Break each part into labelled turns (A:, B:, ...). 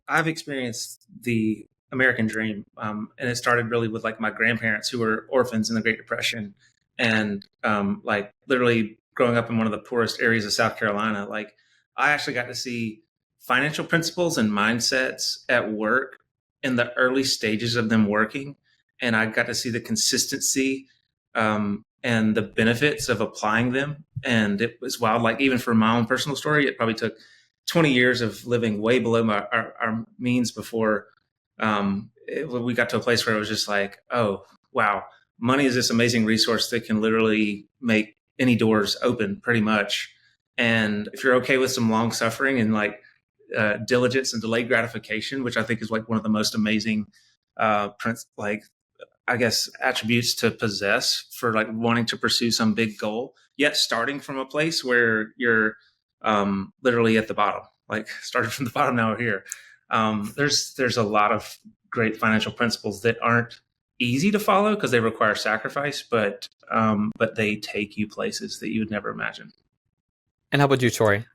A: I've experienced the American dream, and it started really with like my grandparents who were orphans in the Great Depression, and like literally growing up in one of the poorest areas of South Carolina. Like I actually got to see financial principles and mindsets at work in the early stages of them working, and I got to see the consistency and the benefits of applying them. And it was wild. Like even for my own personal story, it probably took 20 years of living way below our means before we got to a place where it was just like, oh, wow, money is this amazing resource that can literally make any doors open pretty much. And if you're okay with some long suffering and like diligence and delayed gratification, which I think is like one of the most amazing, like, I guess, attributes to possess for like wanting to pursue some big goal, yet starting from a place where you're literally at the bottom, like started from the bottom, now we're here. There's a lot of great financial principles that aren't easy to follow because they require sacrifice, but they take you places that you would never imagine.
B: And how about you, Tori?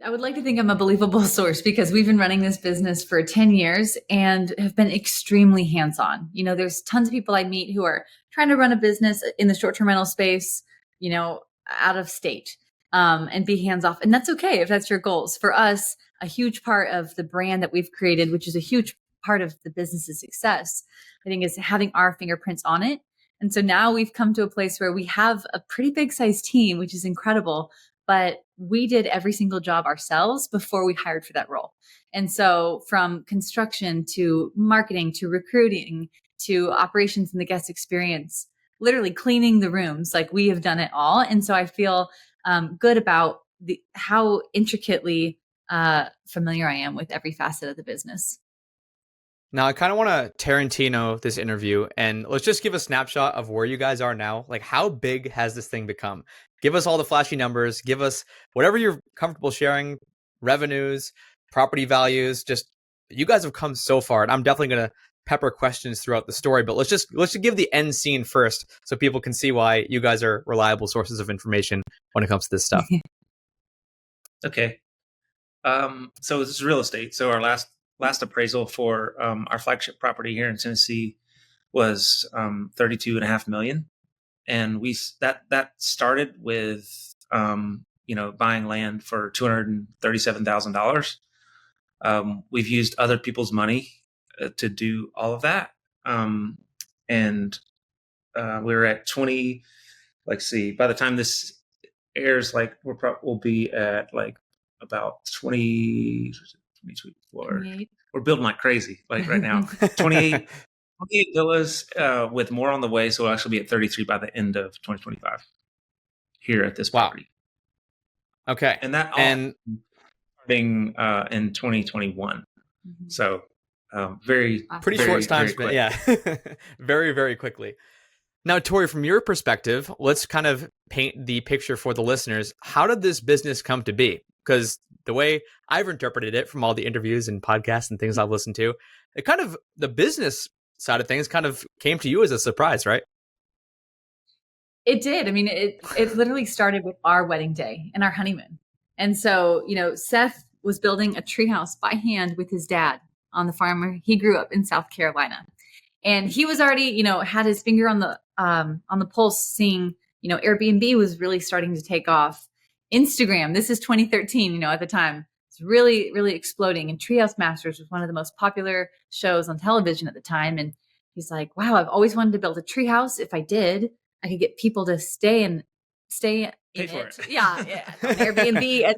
C: I would like to think I'm a believable source because we've been running this business for 10 years and have been extremely hands-on. You know, there's tons of people I meet who are trying to run a business in the short-term rental space, you know, out of state, and be hands-off. And that's okay if that's your goals. For us, a huge part of the brand that we've created, which is a huge part of the business's success, I think, is having our fingerprints on it. And so now we've come to a place where we have a pretty big size team, which is incredible, but we did every single job ourselves before we hired for that role. And so from construction to marketing to recruiting to operations and the guest experience, literally cleaning the rooms, like we have done it all. And so I feel good about how intricately familiar I am with every facet of the business.
B: Now, I kind of want to Tarantino this interview, and let's just give a snapshot of where you guys are now. Like, how big has this thing become? Give us all the flashy numbers. Give us whatever you're comfortable sharing, revenues, property values. Just, you guys have come so far, and I'm definitely going to pepper questions throughout the story, but let's just give the end scene first so people can see why you guys are reliable sources of information when it comes to this stuff.
A: Okay. So this is real estate. So our last appraisal for our flagship property here in Tennessee was $32.5 million, and that started with buying land for $237,000. We've used other people's money to do all of that, and we were at 20. Let's see. By the time this airs, like we'll be at like about 24. We're building like crazy, like right now. 28 villas with more on the way. So we'll actually be at 33 by the end of 2025 here at this property.
B: Okay.
A: And that all starting in 2021. Mm-hmm. So pretty
B: short time span. Yeah. Very, very quickly. Now, Tori, from your perspective, let's kind of paint the picture for the listeners. How did this business come to be? Because the way I've interpreted it from all the interviews and podcasts and things I've listened to, it kind of, the business side of things kind of came to you as a surprise, right?
C: It did. I mean, it literally started with our wedding day and our honeymoon. And so, Seth was building a treehouse by hand with his dad on the farm where he grew up in South Carolina. And he was already, had his finger on the pulse, seeing, Airbnb was really starting to take off. Instagram, this is 2013, at the time, it's really, really exploding. And Treehouse Masters was one of the most popular shows on television at the time. And he's like, wow, I've always wanted to build a treehouse. If I did, I could get people to stay in it. Yeah, on Airbnb and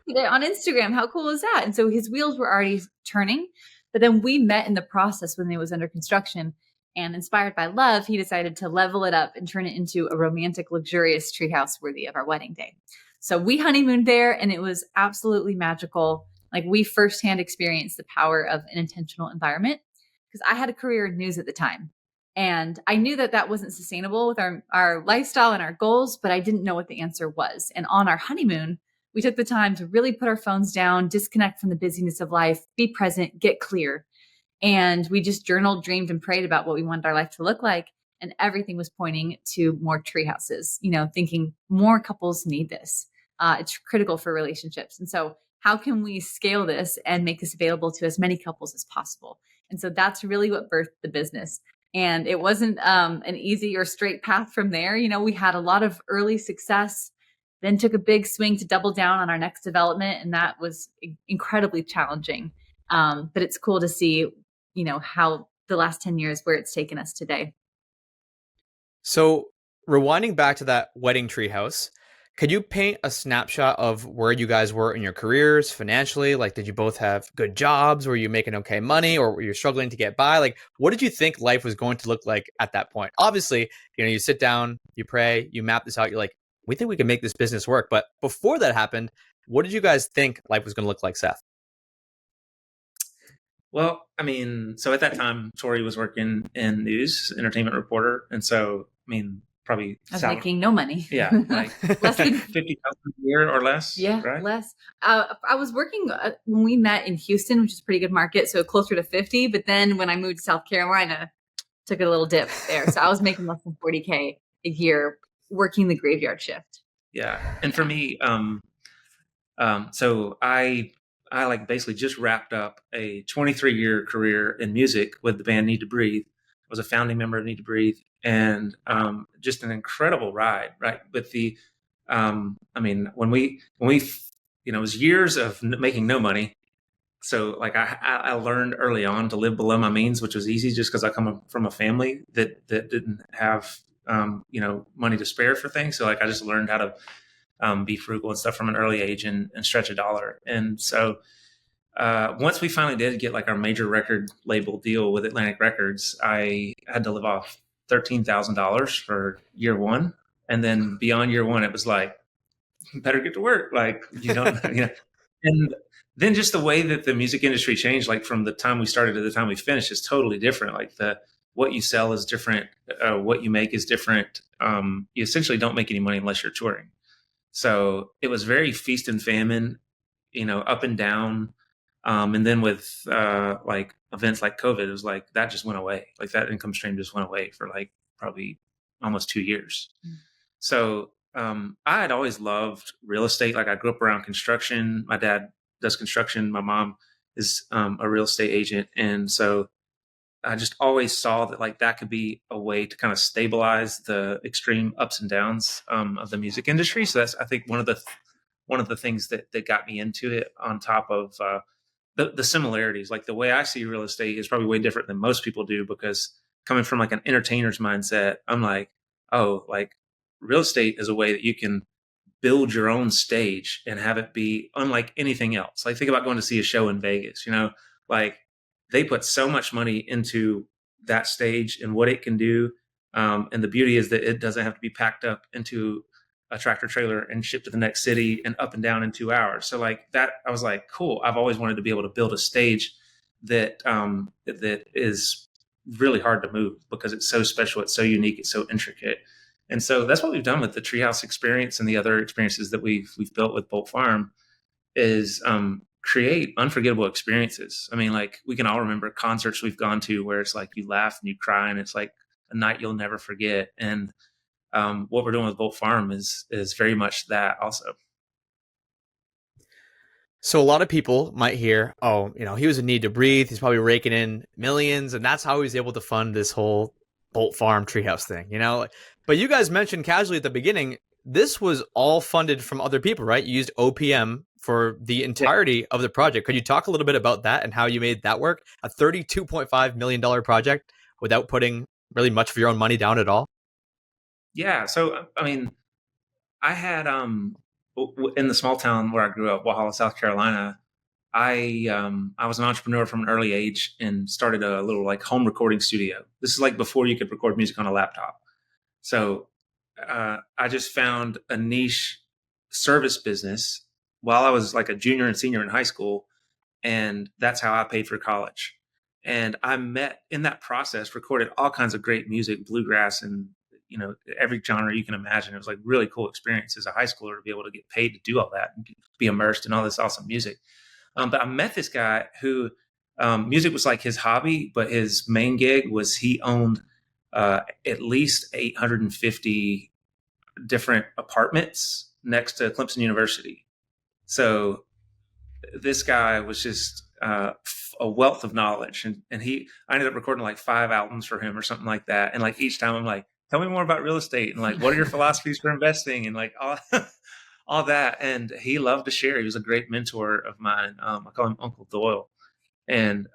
C: it on Instagram. How cool is that? And so his wheels were already turning. But then we met in the process when it was under construction, and inspired by love, he decided to level it up and turn it into a romantic, luxurious treehouse worthy of our wedding day. So we honeymooned there, and it was absolutely magical. Like, we firsthand experienced the power of an intentional environment, because I had a career in news at the time. And I knew that wasn't sustainable with our lifestyle and our goals, but I didn't know what the answer was. And on our honeymoon, we took the time to really put our phones down, disconnect from the busyness of life, be present, get clear. And we just journaled, dreamed, and prayed about what we wanted our life to look like. And everything was pointing to more tree houses, thinking more couples need this. It's critical for relationships. And so how can we scale this and make this available to as many couples as possible? And so that's really what birthed the business. And it wasn't an easy or straight path from there. You know, we had a lot of early success, then took a big swing to double down on our next development. And that was incredibly challenging. But it's cool to see, you know, how the last 10 years, where it's taken us today.
B: So, rewinding back to that wedding treehouse, could you paint a snapshot of where you guys were in your careers financially? Like, did you both have good jobs? Were you making okay money, or were you struggling to get by? Like, what did you think life was going to look like at that point? Obviously, you know, you sit down, you pray, you map this out. You're like, we think we can make this business work. But before that happened, what did you guys think life was going to look like, Seth?
A: Well, I mean, so at that time, Tori was working in news, entertainment reporter, and so I mean, probably
C: I was making no money.
A: Yeah, like
C: less than
A: 50,000 a year or less.
C: Yeah,
A: right?
C: less. I was working when we met in Houston, which is a pretty good market, so closer to 50. But then when I moved to South Carolina, took a little dip there. So I was making less than 40K a year working the graveyard shift.
A: Yeah, and for me, so I like basically just wrapped up a 23-year career in music with the band Need to Breathe. I was a founding member of Need to Breathe, and just an incredible ride, right? With the, I mean, when we, you know, it was years of making no money. So like I learned early on to live below my means, which was easy just because I come from a family that didn't have, you know, money to spare for things. So like I just learned how to be frugal and stuff from an early age and stretch a dollar. And so once we finally did get like our major record label deal with Atlantic Records, I had to live off $13,000 for year one. And then beyond year one, it was like, better get to work. Like, you don't, you know, and then just the way that the music industry changed, like from the time we started to the time we finished, is totally different. Like what you sell is different. What you make is different. You essentially don't make any money unless you're touring. So it was very feast and famine, you know, up and down. And then with like events like COVID, it was like that just went away. Like that income stream just went away for like probably almost 2 years. So I had always loved real estate. Like I grew up around construction. My dad does construction. My mom is a real estate agent. And so I just always saw that like that could be a way to kind of stabilize the extreme ups and downs of the music industry. So that's, I think, one of the things that got me into it, on top of the similarities. Like the way I see real estate is probably way different than most people do, because coming from like an entertainer's mindset, I'm like, oh, like real estate is a way that you can build your own stage and have it be unlike anything else. Like think about going to see a show in Vegas, you know, like they put so much money into that stage and what it can do. And the beauty is that it doesn't have to be packed up into a tractor trailer and shipped to the next city and up and down in 2 hours. So like that, I was like, cool. I've always wanted to be able to build a stage that that is really hard to move, because it's so special, it's so unique, it's so intricate. And so that's what we've done with the Treehouse experience and the other experiences that we've built with Bolt Farm, is create unforgettable experiences. I mean, like we can all remember concerts we've gone to where it's like you laugh and you cry and it's like a night you'll never forget. And what we're doing with Bolt Farm is very much that also.
B: So a lot of people might hear, oh, you know, he was in Need to Breathe. He's probably raking in millions, and that's how he was able to fund this whole Bolt Farm Treehouse thing, you know? But you guys mentioned casually at the beginning, this was all funded from other people, right? You used OPM for the entirety of the project. Could you talk a little bit about that and how you made that work? A $32.5 million project without putting really much of your own money down at all?
A: Yeah. So, I mean, I had, in the small town where I grew up, Walhalla, South Carolina, I was an entrepreneur from an early age and started a little like home recording studio. This is like before you could record music on a laptop. So I just found a niche service business while I was like a junior and senior in high school, and that's how I paid for college. And I met in that process, recorded all kinds of great music, bluegrass, and you know every genre you can imagine. It was like really cool experience as a high schooler to be able to get paid to do all that and be immersed in all this awesome music. But I met this guy who music was like his hobby, but his main gig was he owned at least 850 different apartments next to Clemson University. So this guy was just a wealth of knowledge, and I ended up recording like 5 albums for him or something like that. And like each time I'm like, tell me more about real estate and like what are your philosophies for investing and like all that. And he loved to share. He was a great mentor of mine. I call him Uncle Doyle, and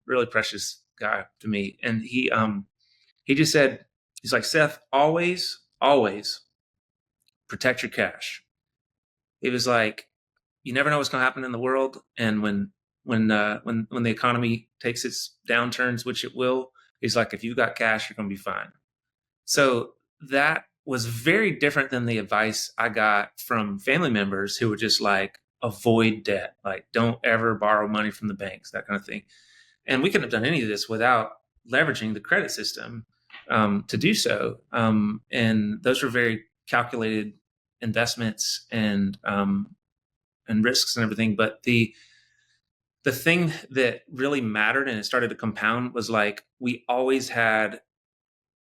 A: really precious guy to me. And he just said, he's like, Seth, always protect your cash. He was like, you never know what's going to happen in the world, and when the economy takes its downturns, which it will, he's like, if you've got cash, you're going to be fine. So that was very different than the advice I got from family members who were just like, avoid debt, like don't ever borrow money from the banks, that kind of thing. And we couldn't have done any of this without leveraging the credit system to do so. And those were very calculated investments and risks and everything. But the thing that really mattered and it started to compound was like we always had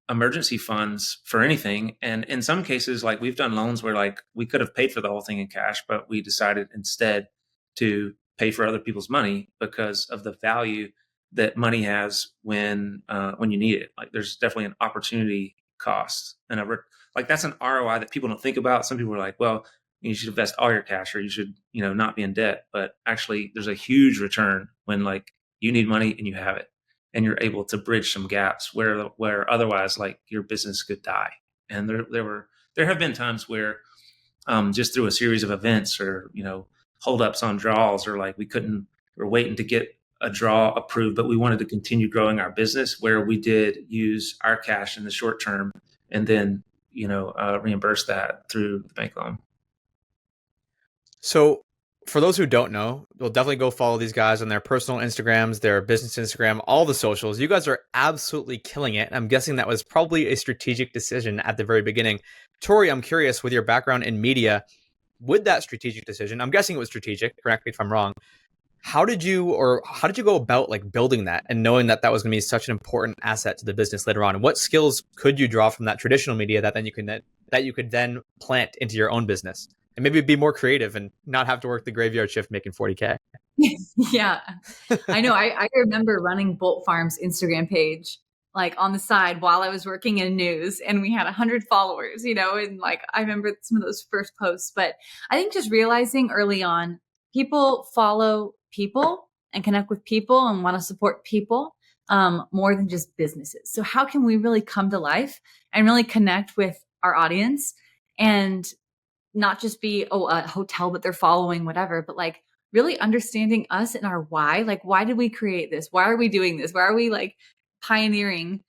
A: emergency funds for anything. And in some cases, like we've done loans where like we could have paid for the whole thing in cash, but we decided instead to pay for other people's money because of the value that money has when you need it. Like there's definitely an opportunity cost and like that's an ROI that people don't think about. Some people are like, well, you should invest all your cash or you should, not be in debt. But actually there's a huge return when like you need money and you have it and you're able to bridge some gaps where otherwise like your business could die. And there have been times where just through a series of events or holdups on draws or like we're waiting to get a draw approved, but we wanted to continue growing our business where we did use our cash in the short term and then reimburse that through the bank loan.
B: So for those who don't know, we'll definitely go follow these guys on their personal Instagrams, their business Instagram, all the socials. You guys are absolutely killing it. I'm guessing that was probably a strategic decision at the very beginning. Tori, I'm curious, with your background in media, with that strategic decision, I'm guessing it was strategic, correct me if I'm wrong. How did you go about like building that and knowing that was going to be such an important asset to the business later on? And what skills could you draw from that traditional media that you could then plant into your own business? And maybe be more creative and not have to work the graveyard shift making 40K.
C: Yeah, I know. I remember running Bolt Farm's Instagram page like on the side while I was working in news, and we had 100 followers, and like I remember some of those first posts. But I think just realizing early on, people follow people and connect with people and want to support people more than just businesses. So how can we really come to life and really connect with our audience and not just be a hotel that they're following, whatever, but like really understanding us and our why. Like, why did we create this? Why are we doing this? Why are we like pioneering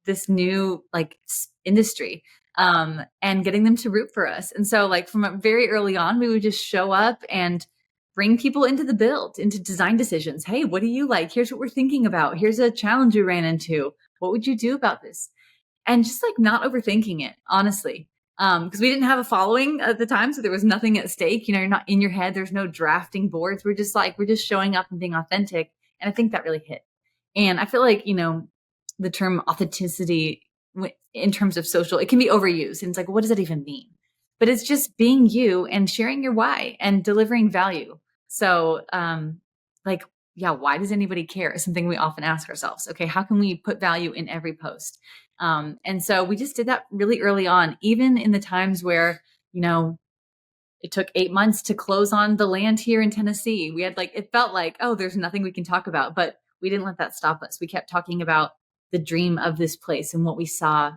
C: this new like industry and getting them to root for us? And so like from very early on, we would just show up and bring people into the build, into design decisions. Hey, what do you like? Here's what we're thinking about. Here's a challenge we ran into. What would you do about this? And just like not overthinking it, honestly. Because we didn't have a following at the time, so there was nothing at stake. You're not in your head. There's no drafting boards. We're just showing up and being authentic. And I think that really hit. And I feel like, the term authenticity in terms of social, it can be overused. And it's like, what does that even mean? But it's just being you and sharing your why and delivering value. So, why does anybody care? Is something we often ask ourselves. Okay, how can we put value in every post? And so we just did that really early on, even in the times where, it took 8 months to close on the land here in Tennessee. We had it felt like, oh, there's nothing we can talk about, but we didn't let that stop us. We kept talking about the dream of this place and what we saw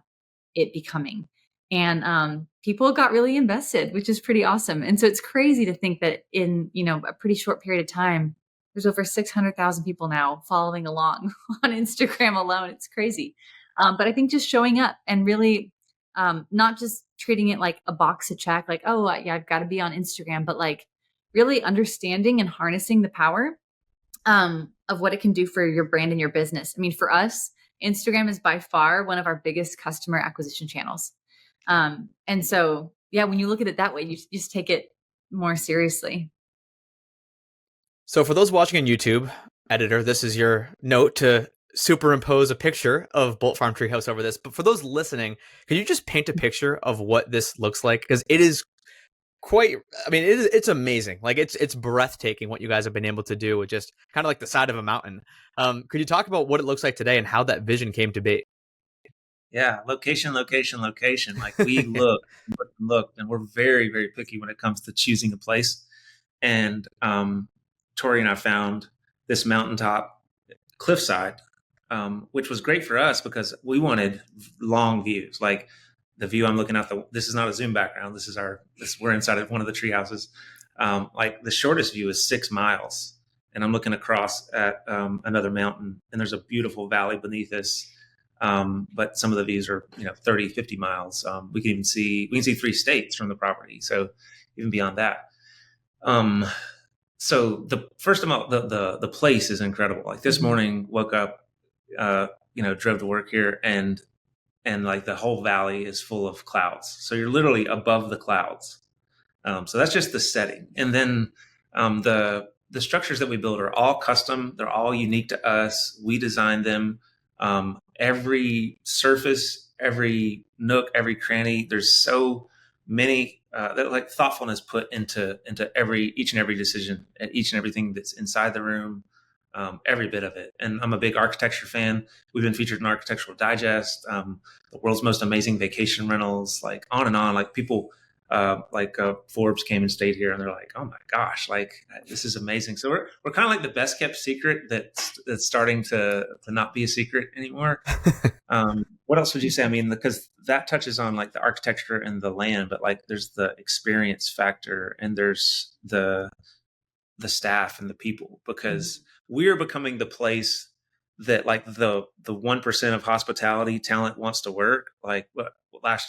C: it becoming. And people got really invested, which is pretty awesome. And so it's crazy to think that in, a pretty short period of time, there's over 600,000 people now following along on Instagram alone. It's crazy. But I think just showing up and really not just treating it like a box to check, like, oh, yeah, I've got to be on Instagram, but like really understanding and harnessing the power of what it can do for your brand and your business. I mean, for us, Instagram is by far one of our biggest customer acquisition channels. And so, yeah, when you look at it that way, you just take it more seriously.
B: So for those watching on YouTube, editor, this is your note to superimpose a picture of Bolt Farm Treehouse over this. But for those listening, could you just paint a picture of what this looks like? Because it is quite, I mean, it's amazing. Like it's breathtaking what you guys have been able to do with just kind of like the side of a mountain. Could you talk about what it looks like today and how that vision came to be?
A: Yeah, location, location, location. Like we looked, and we're very, very picky when it comes to choosing a place. And Tori and I found this mountaintop cliffside, which was great for us because we wanted long views. Like the view I'm looking at, this is not a Zoom background. We're inside of one of the tree houses. Like the shortest view is 6 miles, and I'm looking across at another mountain, and there's a beautiful valley beneath us. But some of the views are 30, 50 miles. We can see 3 states from the property, so even beyond that. Um, so the first amount, the place is incredible. Like this morning, woke up, drove to work here, and like the whole valley is full of clouds. So you're literally above the clouds. So that's just the setting, and then the structures that we build are all custom. They're all unique to us. We designed them. Every surface, every nook, every cranny. There's so many that like thoughtfulness put into each and every decision, and each and everything that's inside the room, every bit of it. And I'm a big architecture fan. We've been featured in Architectural Digest, the world's most amazing vacation rentals, like on and on. Like people, Forbes came and stayed here, and they're like, "Oh my gosh, like this is amazing." So we're kind of like the best kept secret that's starting to not be a secret anymore. What else would you say? I mean, because that touches on like the architecture and the land, but like there's the experience factor, and there's the staff and the people, because we're becoming the place that like the 1% of hospitality talent wants to work. Like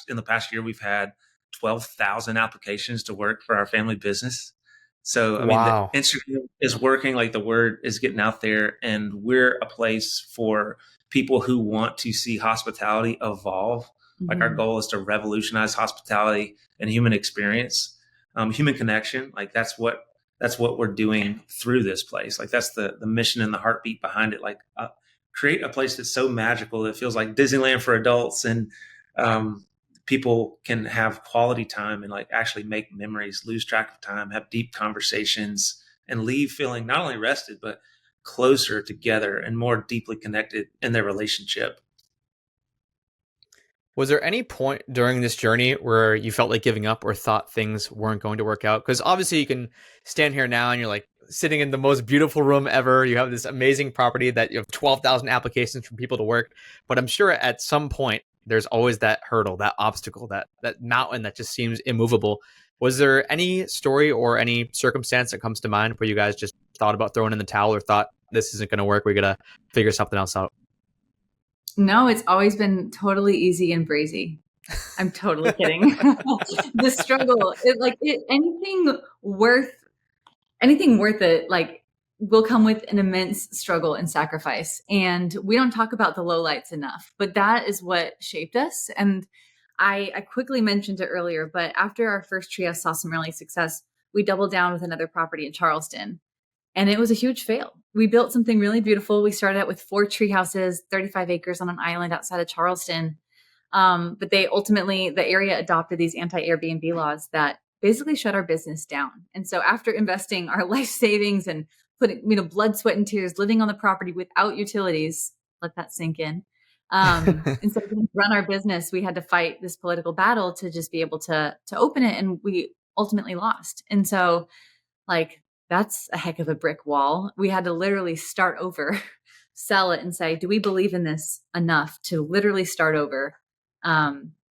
A: in the past year, we've had 12,000 applications to work for our family business. So I mean, the
B: Wow.
A: Instagram is working, like the word is getting out there, and we're a place for people who want to see hospitality evolve. Like our goal is to revolutionize hospitality and human experience, human connection. Like that's what we're doing through this place. Like that's the mission and the heartbeat behind it. Like create a place that's so magical that it feels like Disneyland for adults, and people can have quality time and like actually make memories, lose track of time, have deep conversations, and leave feeling not only rested but closer together and more deeply connected in their relationship.
B: Was there any point during this journey where you felt like giving up or thought things weren't going to work out? Because obviously you can stand here now and you're like sitting in the most beautiful room ever. You have this amazing property that you have 12,000 applications from people to work. But I'm sure at some point there's always that hurdle, that obstacle, that mountain that just seems immovable. Was there any story or any circumstance that comes to mind where you guys just thought about throwing in the towel or thought this isn't going to work? We got to figure something else out.
C: No, it's always been totally easy and breezy. I'm totally kidding. The struggle, anything worth it, like will come with an immense struggle and sacrifice. And we don't talk about the lowlights enough, but that is what shaped us. And I quickly mentioned it earlier, but after our first treehouse saw some early success, we doubled down with another property in Charleston. And it was a huge fail. We built something really beautiful. We started out with 4 tree houses, 35 acres on an island outside of Charleston. But the area adopted these anti-Airbnb laws that basically shut our business down. And so after investing our life savings and putting, blood, sweat, and tears, living on the property without utilities, let that sink in. And so to run our business, we had to fight this political battle to just be able to open it. And we ultimately lost. And so like, that's a heck of a brick wall. We had to literally start over, sell it, and say, do we believe in this enough to literally start over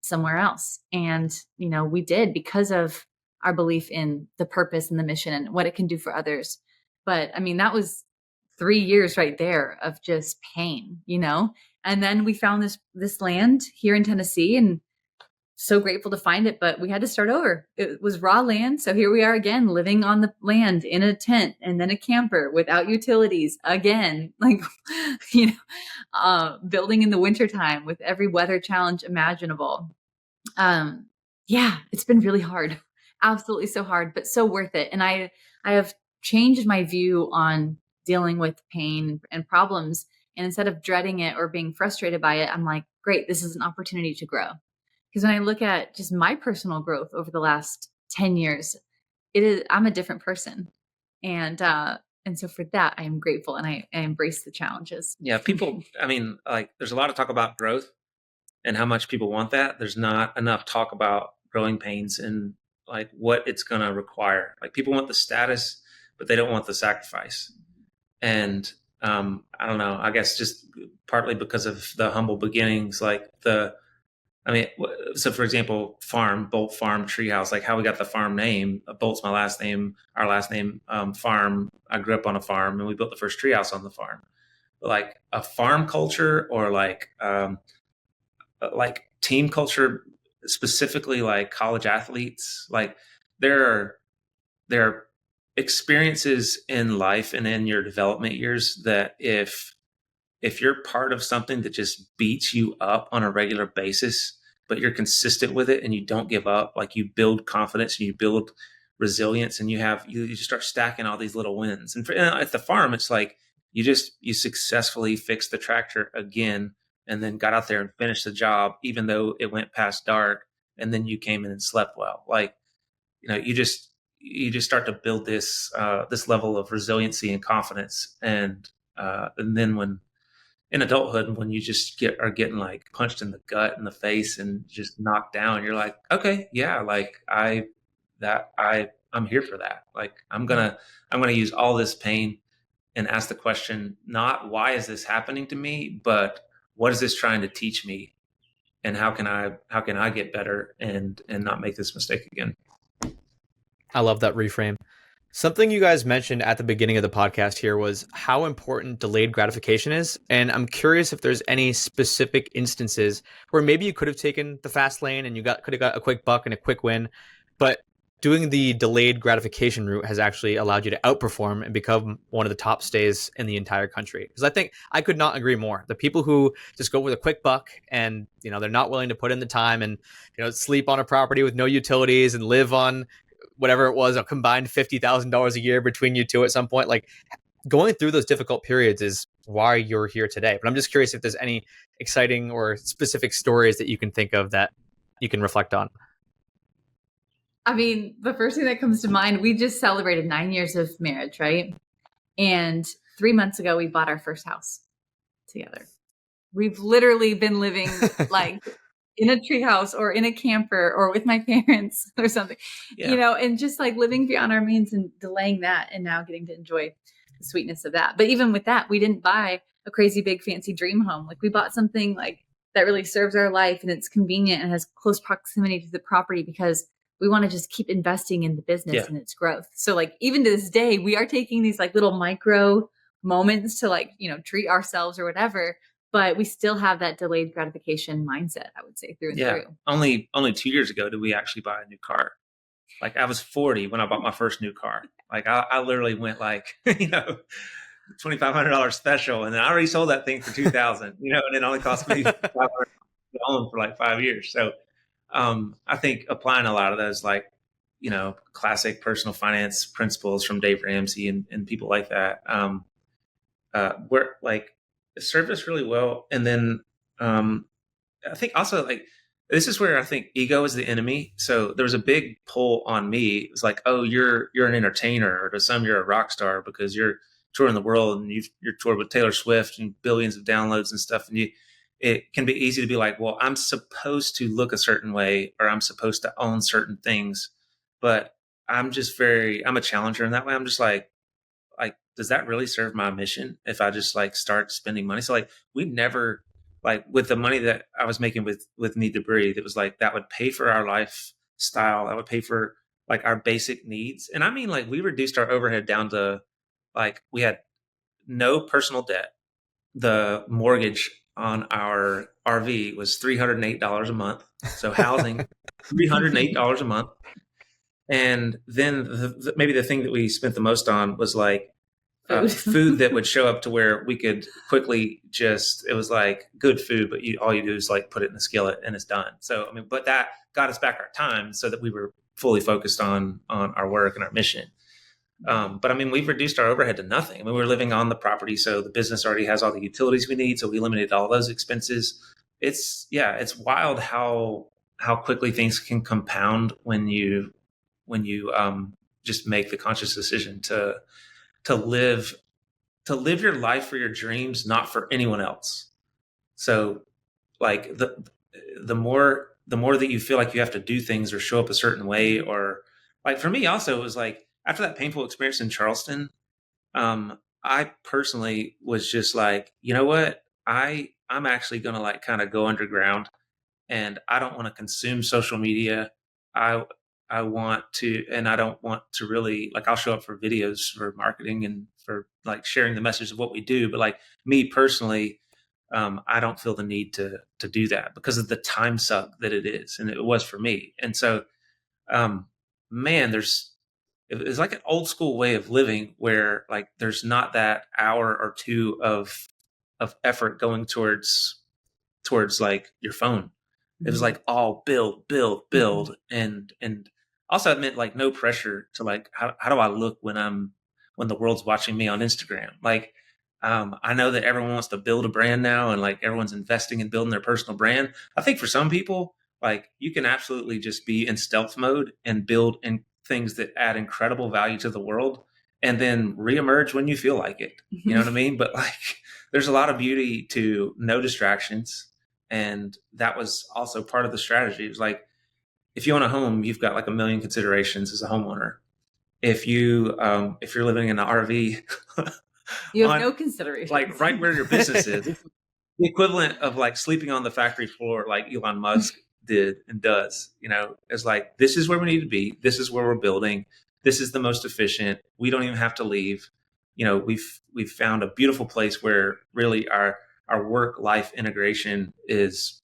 C: somewhere else? And, we did, because of our belief in the purpose and the mission and what it can do for others. But I mean, that was 3 years right there of just pain, And then we found this land here in Tennessee, and so grateful to find it, but we had to start over. It was raw land. So here we are again, living on the land in a tent and then a camper without utilities again, building in the wintertime with every weather challenge imaginable. Yeah, it's been really hard. Absolutely so hard, but so worth it. And I have changed my view on dealing with pain and problems. And instead of dreading it or being frustrated by it, I'm like, great, this is an opportunity to grow. Because when I look at just my personal growth over the last 10 years, I'm a different person. And so for that, I am grateful, and I embrace the challenges.
A: Yeah, people, I mean, like there's a lot of talk about growth and how much people want that. There's not enough talk about growing pains and like what it's going to require. Like people want the status, but they don't want the sacrifice. And I don't know, I guess just partly because of the humble beginnings, so for example, Bolt Farm Treehouse, like how we got the farm name. Bolt's my last name, our last name, farm. I grew up on a farm and we built the first treehouse on the farm. Like a farm culture or like team culture, specifically like college athletes, like there are experiences in life and in your development years that if you're part of something that just beats you up on a regular basis, but you're consistent with it and you don't give up, like you build confidence and you build resilience and you just start stacking all these little wins. And at the farm, it's like you successfully fixed the tractor again and then got out there and finished the job, even though it went past dark. And then you came in and slept well. Like, you just start to build this level of resiliency and confidence. And then when in adulthood, when you just are getting like punched in the gut and the face and just knocked down, you're like, okay, yeah, like I'm here for that. Like I'm gonna use all this pain and ask the question, not why is this happening to me, but what is this trying to teach me, and how can I get better and not make this mistake again.
B: I love that reframe. Something you guys mentioned at the beginning of the podcast here was how important delayed gratification is. And I'm curious if there's any specific instances where maybe you could have taken the fast lane and could have got a quick buck and a quick win, but doing the delayed gratification route has actually allowed you to outperform and become one of the top stays in the entire country. Because I think I could not agree more. The people who just go with a quick buck and, they're not willing to put in the time and, sleep on a property with no utilities and live on whatever it was, a combined $50,000 a year between you two at some point, like going through those difficult periods is why you're here today. But I'm just curious if there's any exciting or specific stories that you can think of that you can reflect on.
C: I mean, the first thing that comes to mind, we just celebrated 9 years of marriage, right? And 3 months ago, we bought our first house together. We've literally been living like in a treehouse or in a camper or with my parents or something, and just like living beyond our means and delaying that and now getting to enjoy the sweetness of that. But even with that, we didn't buy a crazy big fancy dream home. Like we bought something like that really serves our life and it's convenient and has close proximity to the property because we want to just keep investing in the business and its growth. So like even to this day, we are taking these like little micro moments to like, treat ourselves or whatever. But we still have that delayed gratification mindset, I would say, through and through.
A: Only 2 years ago did we actually buy a new car. Like I was 40 when I bought my first new car. Like I literally went like, $2,500 special, and then I already sold that thing for $2,000. And it only cost me $500 to own for like 5 years. So I think applying a lot of those like classic personal finance principles from Dave Ramsey and people like that, where like it served us really well. And then I think also like this is where I think ego is the enemy. So there was a big pull on me. It was like, oh, you're an entertainer, or to some you're a rock star because you're touring the world and you're toured with Taylor Swift and billions of downloads and stuff. And it can be easy to be like, well, I'm supposed to look a certain way or I'm supposed to own certain things. But I'm a challenger in that way. I'm just like, does that really serve my mission if I just like start spending money? So like we never, like with the money that I was making with Need to Breathe, it was like that would pay for our lifestyle. That would pay for like our basic needs. And I mean, like we reduced our overhead down to like we had no personal debt. The mortgage on our RV was $308 a month. So housing, $308 a month. And then maybe the thing that we spent the most on was like food that would show up to where we could quickly it was like good food, but all you do is like put it in the skillet and it's done. So, I mean, but that got us back our time so that we were fully focused on our work and our mission. But I mean, we've reduced our overhead to nothing. I mean, we're living on the property. So the business already has all the utilities we need. So we eliminated all those expenses. It's wild how quickly things can compound when you just make the conscious decision to live your life for your dreams, not for anyone else. So like the more that you feel like you have to do things or show up a certain way, or like for me also, it was like after that painful experience in Charleston, I personally was just like, you know what, I'm actually gonna like kind of go underground, and I don't want to consume social media. I I want to, and I don't want to really like. I'll show up for videos for marketing and for like sharing the message of what we do, but like me personally, I don't feel the need to do that because of the time suck that it is, and it was for me. And so, um, man, it's like an old school way of living where like there's not that hour or two of effort going towards like your phone. It was like all build, build, build, and also it meant like no pressure to like how do I look when the world's watching me on Instagram. Like I know that everyone wants to build a brand now, and like everyone's investing in building their personal brand. I think for some people, like you can absolutely just be in stealth mode and build in things that add incredible value to the world, and then reemerge when you feel like it. You know what I mean? But like, there's a lot of beauty to no distractions, and that was also part of the strategy. It was like, if you own a home, you've got like a million considerations as a homeowner. If you're living in an RV,
C: You have
A: on
C: no consideration.
A: like right where your business is, it's the equivalent of like sleeping on the factory floor, like Elon Musk did and does. It's like, this is where we need to be. This is where we're building. This is the most efficient. We don't even have to leave. We've found a beautiful place where really our work life integration is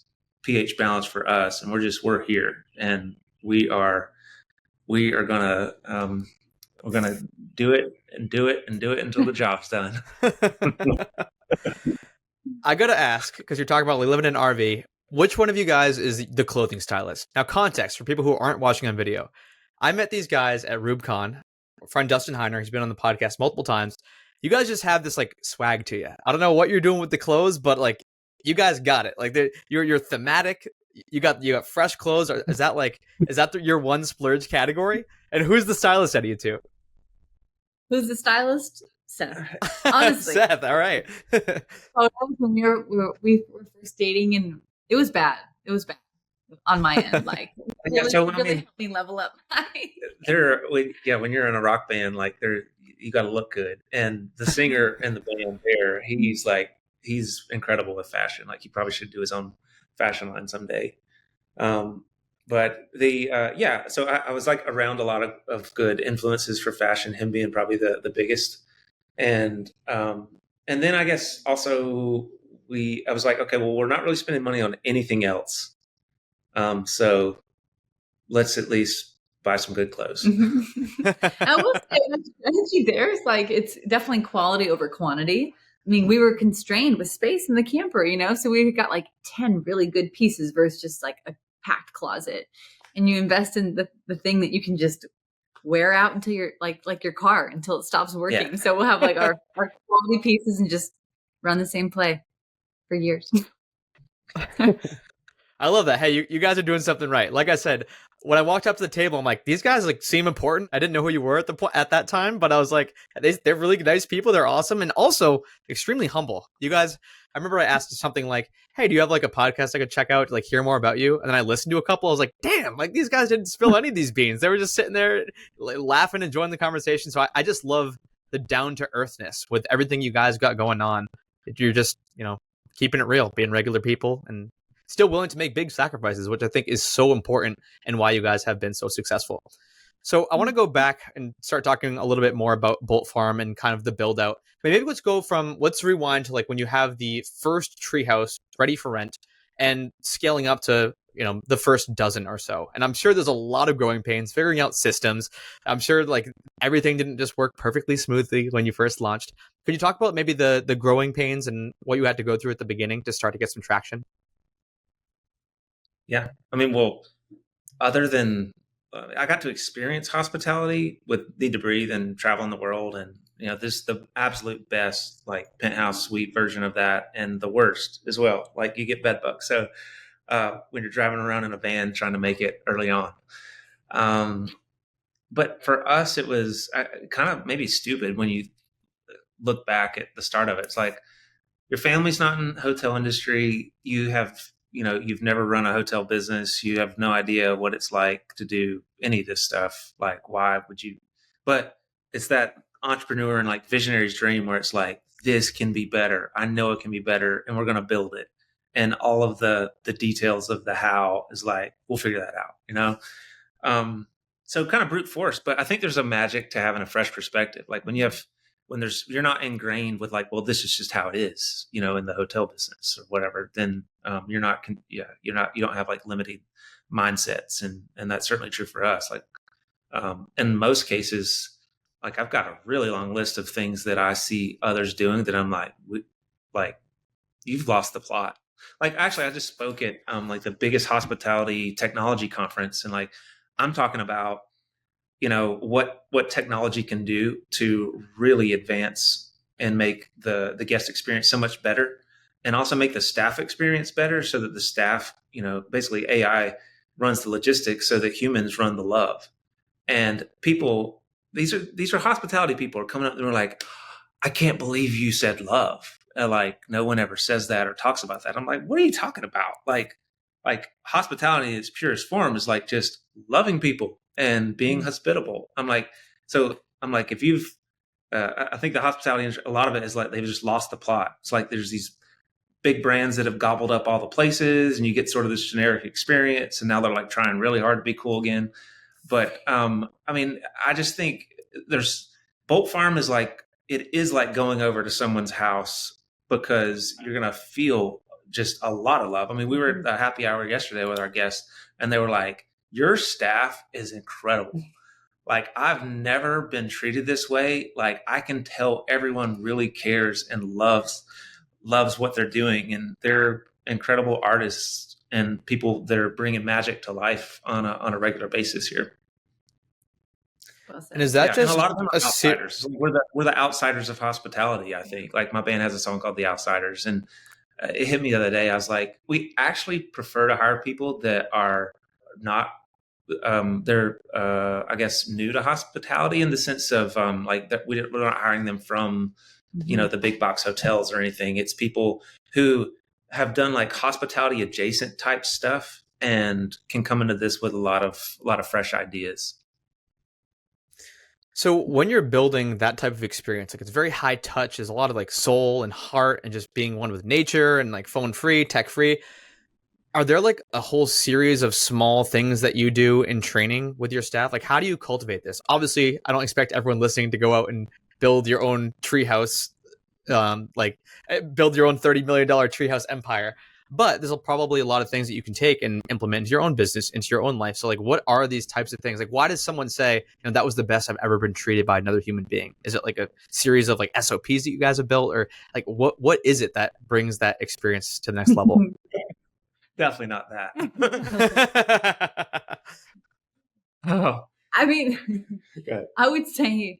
A: pH balanced for us, and we're here, and we are we're gonna do it and do it and do it until the job's done.
B: I gotta ask, because you're talking about living in an RV, which one of you guys is the clothing stylist? Now, context for people who aren't watching on video. I met these guys at RubeCon. Our friend Dustin Heiner, he's been on the podcast multiple times. You guys just have this like swag to you. I don't know what you're doing with the clothes, but like you guys got it. Like you're thematic. You got fresh clothes. Is that your one splurge category? And who's the stylist out of you two?
C: Who's the stylist? Seth. Honestly.
B: Seth, all right.
C: When we were first dating, and it was bad. It was bad on my end. Like,
A: yeah, so
C: really helped me level up.
A: When you're in a rock band, like you got to look good. And the singer in the band there, he's incredible with fashion. Like he probably should do his own fashion line someday. But so I was like around a lot of good influences for fashion, him being probably the biggest. And then I guess also I was like, okay, well, we're not really spending money on anything else. So let's at least buy some good clothes.
C: I will say, actually, there's like, it's definitely quality over quantity. I mean, we were constrained with space in the camper, so we got like 10 really good pieces versus just like a packed closet. And you invest in the thing that you can just wear out until you're like your car until it stops working. Yeah. So we'll have like our quality pieces and just run the same play for years.
B: I love that. Hey, you guys are doing something right. Like I said, when I walked up to the table, I'm like, these guys like seem important. I didn't know who you were at that time, but I was like, they're really nice people. They're awesome, and also extremely humble. You guys, I remember I asked something like, "Hey, do you have like a podcast I could check out to like hear more about you?" And then I listened to a couple. I was like, "Damn, like these guys didn't spill any of these beans. They were just sitting there laughing, enjoying the conversation." So I just love the down to earthness with everything you guys got going on. You're just keeping it real, being regular people, and still willing to make big sacrifices, which I think is so important and why you guys have been so successful. So I want to go back and start talking a little bit more about Bolt Farm and kind of the build out. Maybe let's rewind to like when you have the first treehouse ready for rent and scaling up to, the first dozen or so. And I'm sure there's a lot of growing pains, figuring out systems. I'm sure like everything didn't just work perfectly smoothly when you first launched. Could you talk about maybe the growing pains and what you had to go through at the beginning to start to get some traction?
A: Yeah. I mean, well, other than I got to experience hospitality with Need to Breathe and traveling the world. And, this is the absolute best, like penthouse suite version of that, and the worst as well. Like you get bed bugs. So when you're driving around in a van trying to make it early on. But for us, it was kind of maybe stupid when you look back at the start of it. It's like your family's not in the hotel industry. You have, you've never run a hotel business. You have no idea what it's like to do any of this stuff. Like, why would you? But it's that entrepreneur and like visionary's dream where it's like, this can be better. I know it can be better, and we're going to build it. And all of the details of the how is like, we'll figure that out. Um, so kind of brute force, but I think there's a magic to having a fresh perspective. Like you're not ingrained with like, well, this is just how it is, in the hotel business or whatever, then you don't have like limited mindsets. And that's certainly true for us. Like, in most cases, like I've got a really long list of things that I see others doing that I'm like, you've lost the plot. Like actually, I just spoke at like the biggest hospitality technology conference, and like I'm talking about what technology can do to really advance and make the guest experience so much better, and also make the staff experience better, so that the staff, basically AI runs the logistics so that humans run the love. And people, these are hospitality people are coming up and they're like, I can't believe you said love. Like no one ever says that or talks about that. I'm like, what are you talking about? Like hospitality in its purest form is like just loving people and being hospitable. I'm like, if you've, I think the hospitality industry, a lot of it is like they've just lost the plot. It's like there's these big brands that have gobbled up all the places, and you get sort of this generic experience. And now they're like trying really hard to be cool again. But I mean, I just think there's Bolt Farm is like, it is like going over to someone's house, because you're gonna feel just a lot of love. I mean, we were at the happy hour yesterday with our guests, and they were like, "Your staff is incredible. Like, I've never been treated this way. Like, I can tell everyone really cares and loves what they're doing, and they're incredible artists and people that are bringing magic to life on a regular basis here."
B: And is that
A: And a
B: just
A: lot of them are outsiders. We're the outsiders of hospitality, I think. Like my band has a song called The Outsiders, and it hit me the other day. I was like, we actually prefer to hire people that are not they're I guess new to hospitality, in the sense of like that we're not hiring them from the big box hotels or anything. It's people who have done like hospitality adjacent type stuff and can come into this with a lot of fresh ideas.
B: So when you're building that type of experience, like it's very high touch, there's a lot of like soul and heart and just being one with nature and like phone free, tech free. Are there like a whole series of small things that you do in training with your staff? Like, how do you cultivate this? Obviously, I don't expect everyone listening to go out and build your own treehouse, build your own $30 million treehouse empire. But there's probably a lot of things that you can take and implement into your own business, into your own life. So like, what are these types of things? Like, why does someone say, that was the best I've ever been treated by another human being? Is it like a series of like SOPs that you guys have built, or like what is it that brings that experience to the next level?
A: Definitely not that.
C: Oh. I mean, I would say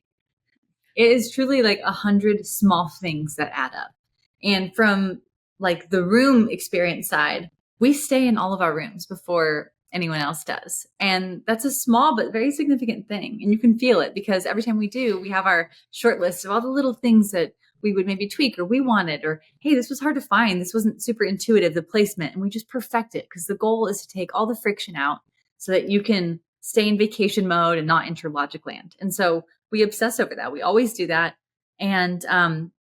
C: it is truly like 100 small things that add up. And from like the room experience side, we stay in all of our rooms before anyone else does. And that's a small but very significant thing. And you can feel it, because every time we do, we have our short list of all the little things that we would maybe tweak, or we wanted, or hey, this was hard to find, this wasn't super intuitive, the placement, and we just perfect it, because the goal is to take all the friction out so that you can stay in vacation mode and not enter logic land. And so we obsess over that. We always do that. And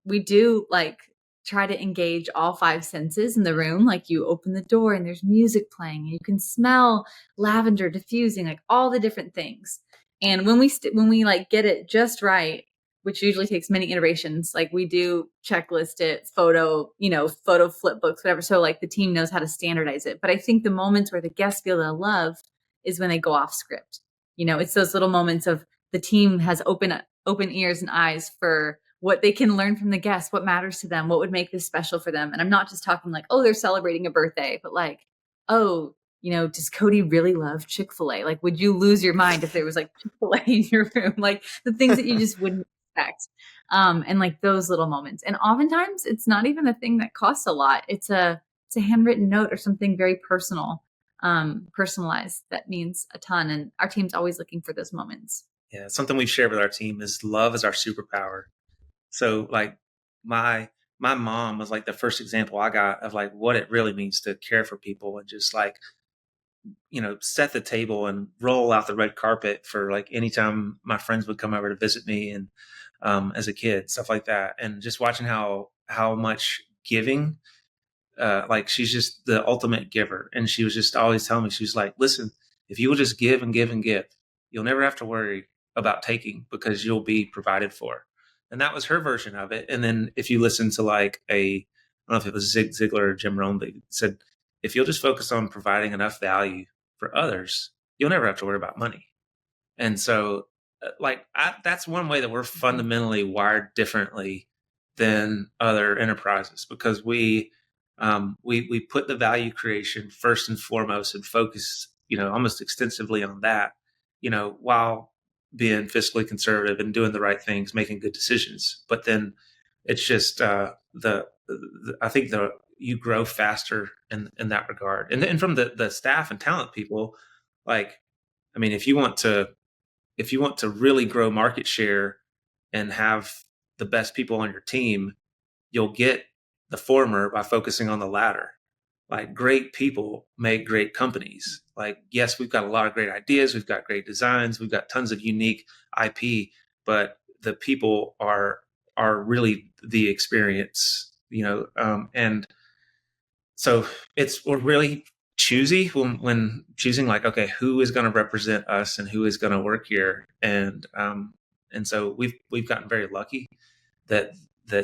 C: we do like try to engage all 5 senses in the room. Like you open the door and there's music playing, and you can smell lavender diffusing, like all the different things. And when we like get it just right, which usually takes many iterations, like we do checklist it, photo flip books, whatever. So like the team knows how to standardize it. But I think the moments where the guests feel the love is when they go off script. It's those little moments of the team has open ears and eyes for what they can learn from the guests, what matters to them, what would make this special for them. And I'm not just talking like, oh, they're celebrating a birthday, but like, oh, does Cody really love Chick-fil-A? Like, would you lose your mind if there was like Chick-fil-A in your room? Like the things that you just wouldn't expect. And like those little moments. And oftentimes it's not even a thing that costs a lot. It's a handwritten note or something very personalized that means a ton. And our team's always looking for those moments.
A: Yeah, something we've shared with our team is love is our superpower. So like my my mom was like the first example I got of like what it really means to care for people and just like, set the table and roll out the red carpet for like anytime my friends would come over to visit me and as a kid, stuff like that. And just watching how much giving, like she's just the ultimate giver. And she was just always telling me, she was like, listen, if you will just give and give and give, you'll never have to worry about taking because you'll be provided for. And that was her version of it. And then if you listen to like I don't know if it was Zig Ziglar or Jim Rohn, they said, if you'll just focus on providing enough value for others, you'll never have to worry about money. And so, that's one way that we're fundamentally wired differently than other enterprises because we put the value creation first and foremost and focus, almost extensively on that, while being fiscally conservative and doing the right things, making good decisions. But then it's just I think the you grow faster in that regard, and from the staff and talent people, like I mean, if you want to really grow market share and have the best people on your team, you'll get the former by focusing on the latter. Like great people make great companies. Like, yes, we've got a lot of great ideas, we've got great designs, we've got tons of unique IP, but the people are really the experience, and so we're really choosy when choosing like, okay, who is going to represent us and who is going to work here, and so we've gotten very lucky that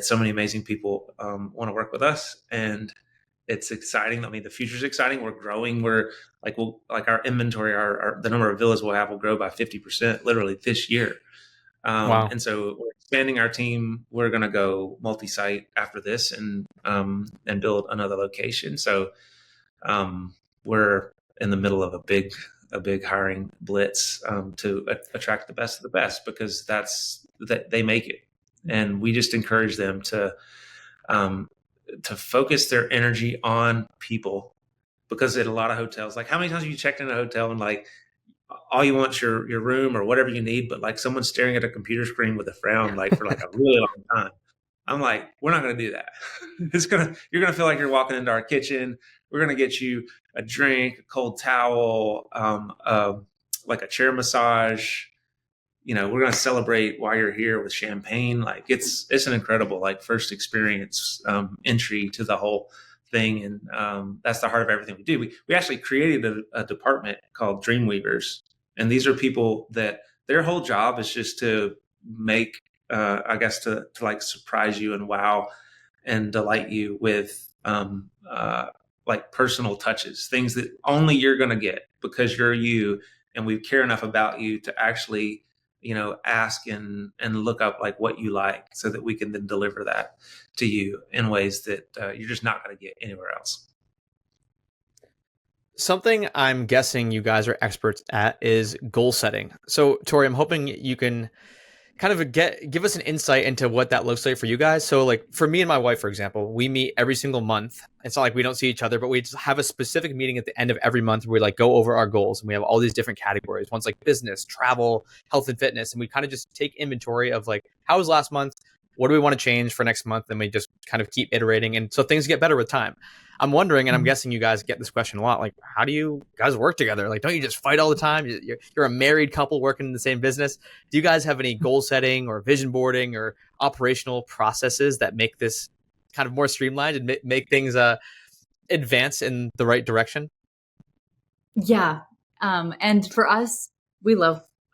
A: so many amazing people want to work with us, and it's exciting. I mean, the future's exciting. We're growing. We'll our inventory, our the number of villas we'll have will grow by 50% literally this year.
B: Wow.
A: And so we're expanding our team. We're going to go multi-site after this and build another location. So we're in the middle of a big hiring blitz to attract the best of the best because that they make it, and we just encourage them um, to focus their energy on people because at a lot of hotels, like how many times have you checked in a hotel and like all you want is your room or whatever you need, but like someone's staring at a computer screen with a frown like for like a really long time. I'm like, we're not going to do that. You're going to feel like you're walking into our kitchen. We're going to get you a drink, a cold towel, like a chair massage. We're going to celebrate while you're here with champagne. Like it's an incredible like first experience entry to the whole thing, and that's the heart of everything we do. We actually created a department called Dreamweavers, and these are people that their whole job is just to make, I guess, to like surprise you and wow and delight you with like personal touches, things that only you're going to get because you're you, and we care enough about you to actually ask and look up like what you like so that we can then deliver that to you in ways that you're just not going to get anywhere else.
B: Something I'm guessing you guys are experts at is goal setting. So, Tori, I'm hoping you can kind of give us an insight into what that looks like for you guys. So like for me and my wife, for example, we meet every single month. It's not like we don't see each other, but we just have a specific meeting at the end of every month where we like go over our goals, and we have all these different categories. One's like business, travel, health and fitness. And we kind of just take inventory of like, how was last month? What do we want to change for next month? And we just kind of keep iterating. And so things get better with time. I'm wondering, and I'm guessing you guys get this question a lot, like, how do you guys work together? Like, don't you just fight all the time? You're a married couple working in the same business. Do you guys have any goal setting or vision boarding or operational processes that make this kind of more streamlined and make things advance in the right direction?
C: Yeah. And for us,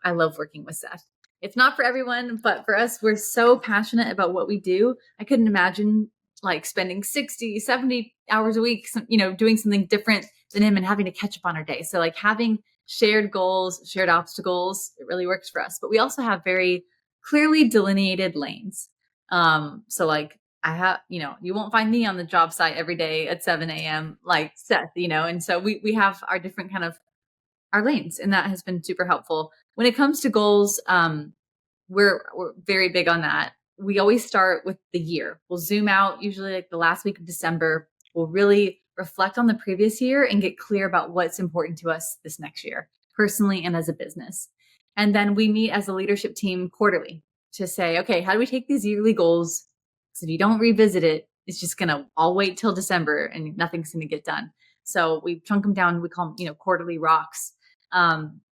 C: I love working with Seth. It's not for everyone, but for us, we're so passionate about what we do. I couldn't imagine like spending 60, 70 hours a week, doing something different than him and having to catch up on our day. So like having shared goals, shared obstacles, it really works for us. But we also have very clearly delineated lanes. So like I have, you won't find me on the job site every day at 7 a.m. like Seth, and so we have our different kind of our lanes, and that has been super helpful. When it comes to goals, we're very big on that. We always start with the year. We'll zoom out usually like the last week of December. We'll really reflect on the previous year and get clear about what's important to us this next year, personally and as a business. And then we meet as a leadership team quarterly to say, okay, how do we take these yearly goals? Because if you don't revisit it, it's just going to all wait till December and nothing's going to get done. So we chunk them down. We call them, quarterly rocks,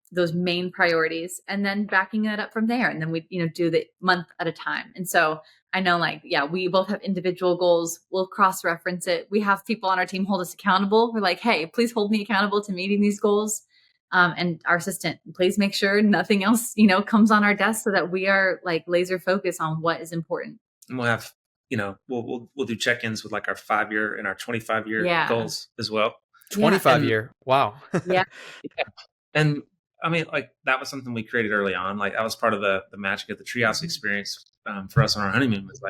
C: those main priorities, and then backing that up from there. And then we, do the month at a time. And so I know, we both have individual goals. We'll cross-reference it. We have people on our team hold us accountable. We're like, hey, please hold me accountable to meeting these goals. And our assistant, please make sure nothing else, comes on our desk so that we are laser focused on what is important.
A: And we'll have, we'll do check-ins with our 5-year and our 25-year goals as well.
B: 25-year. Wow.
C: Yeah.
A: And I mean, that was something we created early on. That was part of the magic of the treehouse experience for us on our honeymoon, was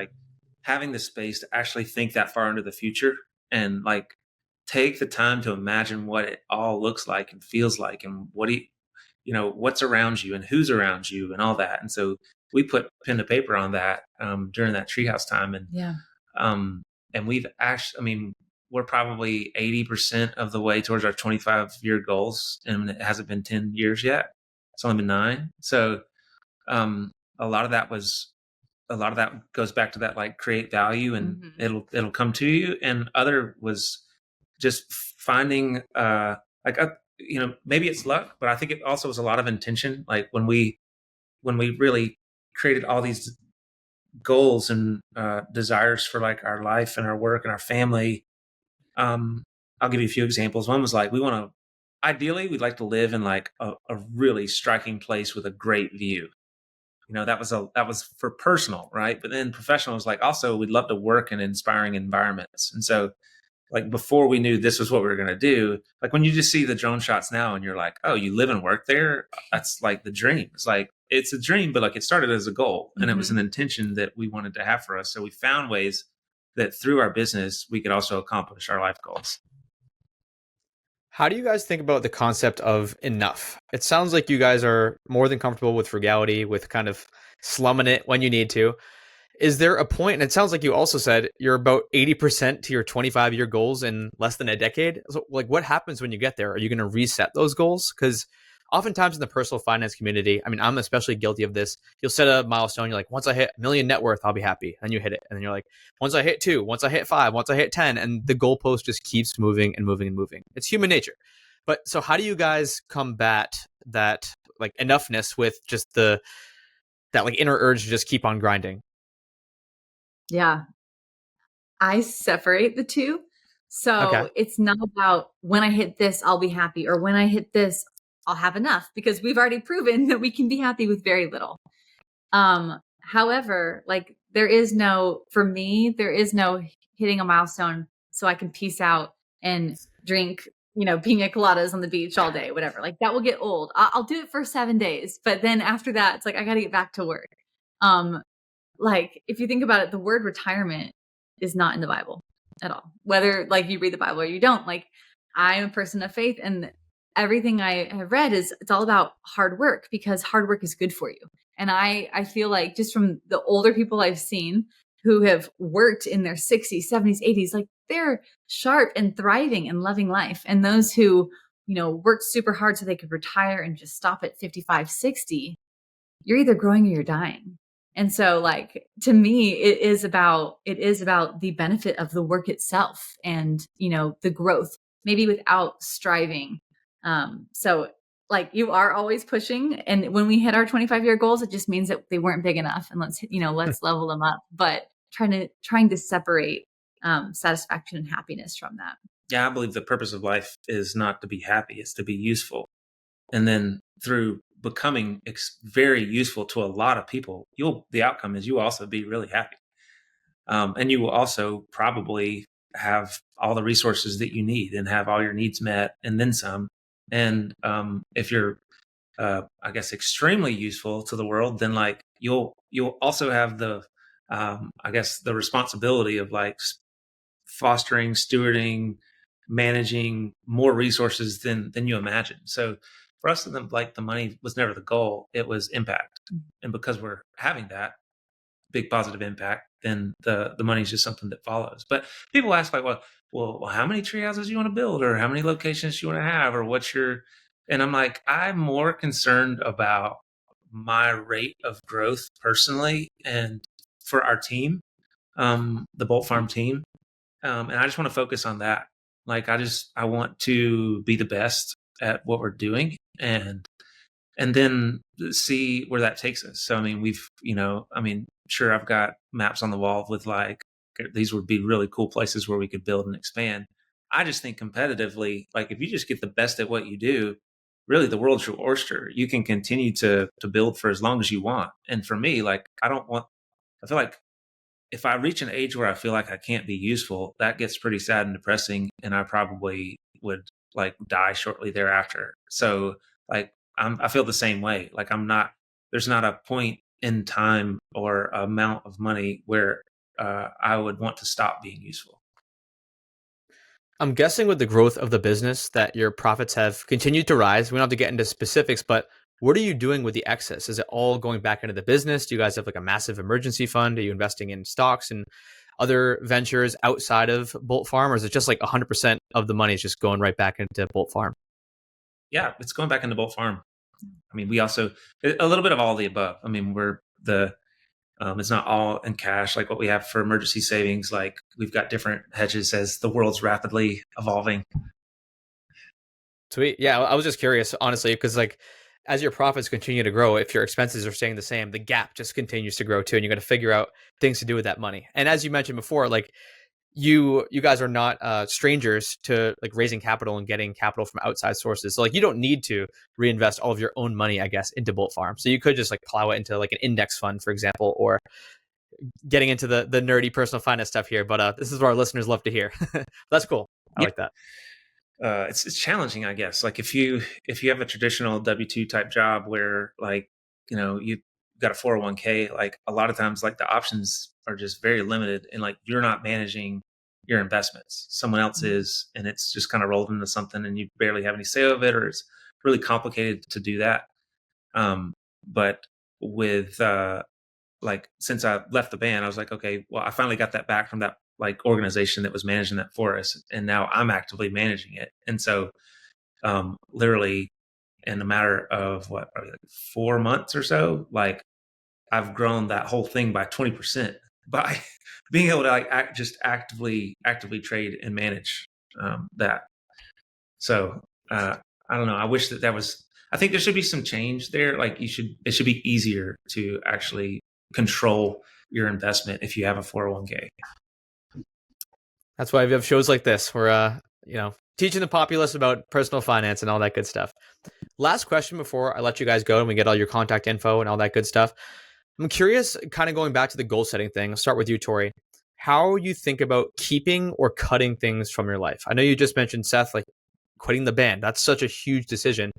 A: having the space to actually think that far into the future and take the time to imagine what it all looks like and feels like, and what's around you and who's around you and all that. And so we put pen to paper on that during that treehouse time. And we've actually, we're probably 80% of the way towards our 25-year goals, and it hasn't been 10 years yet. It's only been 9. So a lot of that goes back to that create value, and it'll come to you. And other was just finding maybe it's luck, but I think it also was a lot of intention. When we really created all these goals and desires for our life and our work and our family. I'll give you a few examples. One was ideally we'd like to live in a really striking place with a great view. That was for personal, right? But then professional was also we'd love to work in inspiring environments. And so before we knew this was what we were going to do, when you just see the drone shots now and you're like, oh, you live and work there. That's the dream. It's a dream, but it started as a goal, and it was an intention that we wanted to have for us. So we found ways that through our business, we could also accomplish our life goals.
B: How do you guys think about the concept of enough? It sounds like you guys are more than comfortable with frugality, with kind of slumming it when you need to. Is there a point, and it sounds like you also said you're about 80% to your 25-year goals in less than a decade. So what happens when you get there? Are you going to reset those goals? Because oftentimes in the personal finance community, I'm especially guilty of this. You'll set a milestone. You're like, once I hit $1 million net worth, I'll be happy. And you hit it. And then you're like, once I hit 2, once I hit 5, once I hit 10, and the goalpost just keeps moving and moving and moving. It's human nature. But so how do you guys combat that enoughness with just that inner urge to just keep on grinding?
C: Yeah. I separate the two. So It's not about when I hit this, I'll be happy, or when I hit this, I'll have enough, because we've already proven that we can be happy with very little. However, for me, there is no hitting a milestone so I can peace out and drink, pina coladas on the beach all day, whatever. That will get old. I'll do it for 7 days, but then after that, it's I got to get back to work. If you think about it, the word retirement is not in the Bible at all. Whether you read the Bible or you don't, I'm a person of faith, and everything I have read it's all about hard work, because hard work is good for you. And I feel just from the older people I've seen who have worked in their 60s, 70s, 80s, they're sharp and thriving and loving life. And those who, worked super hard so they could retire and just stop at 55, 60, you're either growing or you're dying. And so to me, it is about the benefit of the work itself and, the growth, maybe without striving. So you are always pushing. And when we hit our 25-year goals, it just means that they weren't big enough, and let's level them up. But trying to separate satisfaction and happiness from that.
A: Yeah, I believe the purpose of life is not to be happy, it's to be useful. And then through becoming very useful to a lot of people, the outcome is you also be really happy. And you will also probably have all the resources that you need and have all your needs met and then some. And if you're, extremely useful to the world, then you'll also have the, the responsibility of fostering, stewarding, managing more resources than you imagine. So for us, the money was never the goal; it was impact. And because we're having that big positive impact, then the money is just something that follows. But people ask well, how many tree houses you want to build, or how many locations you want to have, or what's your? And I'm I'm more concerned about my rate of growth personally and for our team, the Bolt Farm team. And I just want to focus on that. Like I want to be the best at what we're doing and then see where that takes us. So I mean, sure, I've got maps on the wall with like these would be really cool places where we could build and expand. I just think competitively, like if you just get the best at what you do, really the world's your oyster. You can continue to build for as long as you want. And for me, like I feel like if I reach an age where I feel like I can't be useful, that gets pretty sad and depressing, and I probably would like die shortly thereafter. So like I feel the same way. Like there's not a point in time or amount of money where I would want to stop being useful.
B: I'm guessing with the growth of the business that your profits have continued to rise. We don't have to get into specifics, but what are you doing with the excess? Is it all going back into the business? Do you guys have like a massive emergency fund? Are you investing in stocks and other ventures outside of Bolt Farm? Or is it just like 100% of the money is just going right back into Bolt Farm?
A: Yeah, it's going back into Bolt Farm. I mean, we also a little bit of all the above. I mean, it's not all in cash like what we have for emergency savings. Like we've got different hedges as the world's rapidly evolving.
B: Sweet. Yeah, I was just curious, honestly, because like as your profits continue to grow, if your expenses are staying the same, the gap just continues to grow too, and you got to figure out things to do with that money. And as you mentioned before, like you guys are not strangers to like raising capital and getting capital from outside sources. So like you don't need to reinvest all of your own money, I guess, into Bolt Farm. So you could just like plow it into like an index fund, for example, or getting into the nerdy personal finance stuff here. But this is what our listeners love to hear. That's cool. I like that.
A: It's challenging, I guess. Like if you have a traditional W-2 type job where like you got a 401k, like a lot of times like the options are just very limited, and like you're not managing your investments, someone else is, and it's just kind of rolled into something, and you barely have any say of it, or it's really complicated to do that. But with like since I left the band, I was like, okay, well, I finally got that back from that like organization that was managing that for us, and now I'm actively managing it. And so, literally, in a matter of what, probably like 4 months or so, like I've grown that whole thing by 20% by being able to like just actively trade and manage that. So I don't know. I wish that was. I think there should be some change there. Like it should be easier to actually control your investment if you have a 401k.
B: That's why we have shows like this where teaching the populace about personal finance and all that good stuff. Last question before I let you guys go and we get all your contact info and all that good stuff. I'm curious, kind of going back to the goal setting thing. I'll start with you, Tori. How you think about keeping or cutting things from your life? I know you just mentioned, Seth, like quitting the band. That's such a huge decision.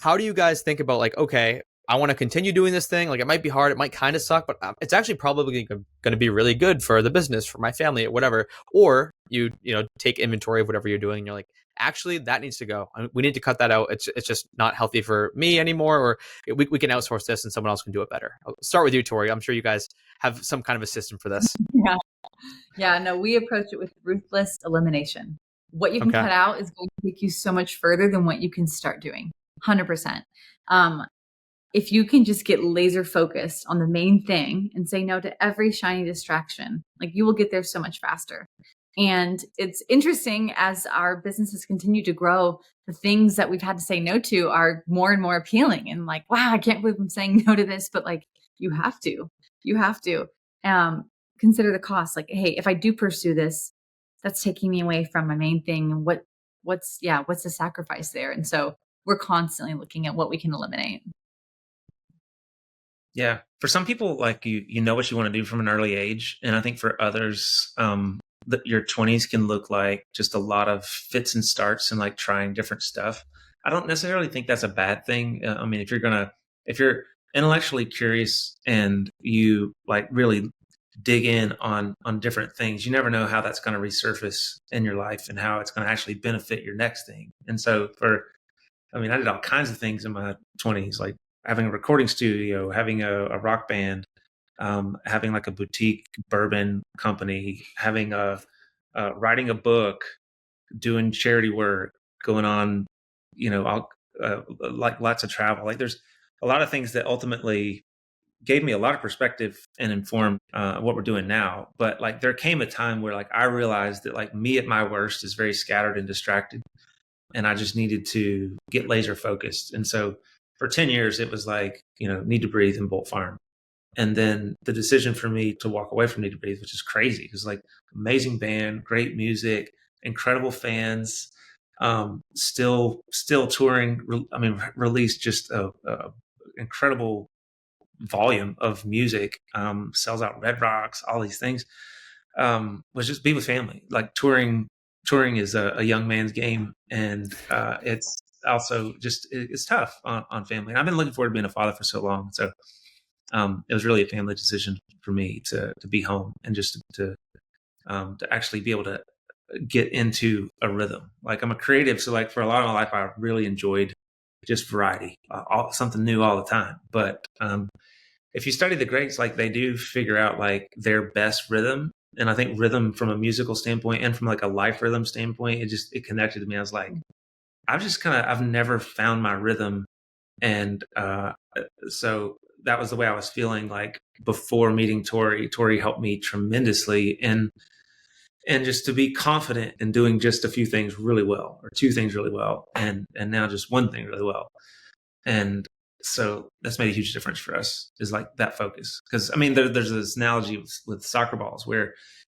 B: How do you guys think about like, okay, I want to continue doing this thing. Like it might be hard. It might kind of suck, but it's actually probably going to be really good for the business, for my family, whatever. Or you take inventory of whatever you're doing. And you're like, actually, that needs to go. We need to cut that out. It's just not healthy for me anymore. Or we can outsource this and someone else can do it better. I'll start with you, Tori. I'm sure you guys have some kind of a system for this.
C: Yeah. Yeah. No, we approach it with ruthless elimination. What you can cut out is going to take you so much further than what you can start doing. 100%. If you can just get laser focused on the main thing and say no to every shiny distraction, like you will get there so much faster. And it's interesting as our businesses continue to grow, the things that we've had to say no to are more and more appealing and like, wow, I can't believe I'm saying no to this, but like you have to consider the cost. Like, hey, if I do pursue this, that's taking me away from my main thing. And what's the sacrifice there? And so we're constantly looking at what we can eliminate.
A: Yeah. For some people, like you know what you want to do from an early age. And I think for others, your 20s can look like just a lot of fits and starts and like trying different stuff. I don't necessarily think that's a bad thing. I mean, if you're intellectually curious and you like really dig in on different things, you never know how that's going to resurface in your life and how it's going to actually benefit your next thing. And so I did all kinds of things in my 20s, like having a recording studio, having a rock band, having like a boutique bourbon company, having writing a book, doing charity work, going on, like lots of travel. Like a lot of things that ultimately gave me a lot of perspective and informed what we're doing now. But like there came a time where like I realized that like me at my worst is very scattered and distracted, and I just needed to get laser focused. And so for 10 years, it was like, Need to Breathe and Bolt Farm. And then the decision for me to walk away from Need to Breathe, which is crazy because like amazing band, great music, incredible fans, still touring. Released just a incredible volume of music, sells out Red Rocks, all these things. Was just be with family. Like touring is a young man's game, and it's also just it's tough on family. And I've been looking forward to being a father for so long. So it was really a family decision for me to be home and just to actually be able to get into a rhythm. Like I'm a creative, so like for a lot of my life, I really enjoyed just variety, something new all the time. But if you study the greats, like they do figure out like their best rhythm. And I think rhythm from a musical standpoint and from like a life rhythm standpoint, it connected to me. I was like, I've never found my rhythm. And so that was the way I was feeling like before meeting Tori. Tori helped me tremendously and just to be confident in doing just a few things really well, or two things really well, and now just one thing really well. And so that's made a huge difference for us, is like that focus. Because I mean, there's this analogy with soccer balls where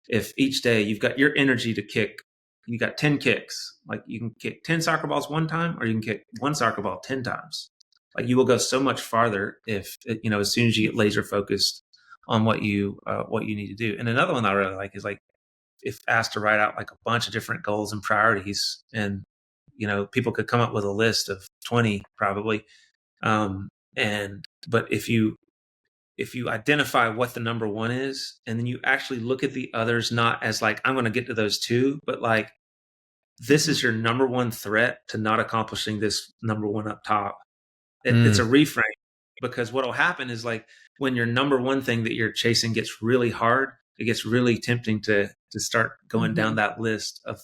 A: if each day you've got your energy to kick, you got 10 kicks, like you can kick 10 soccer balls one time, or you can kick one soccer ball 10 times. Like you will go so much farther if as soon as you get laser focused on what you need to do. And another one I really like is like if asked to write out like a bunch of different goals and priorities, and people could come up with a list of 20 probably. But if you identify what the number one is, and then you actually look at the others, not as like, I'm going to get to those two, but like, this is your number one threat to not accomplishing this number one up top. It's a reframe, because what'll happen is like when your number one thing that you're chasing gets really hard, it gets really tempting to start going down that list of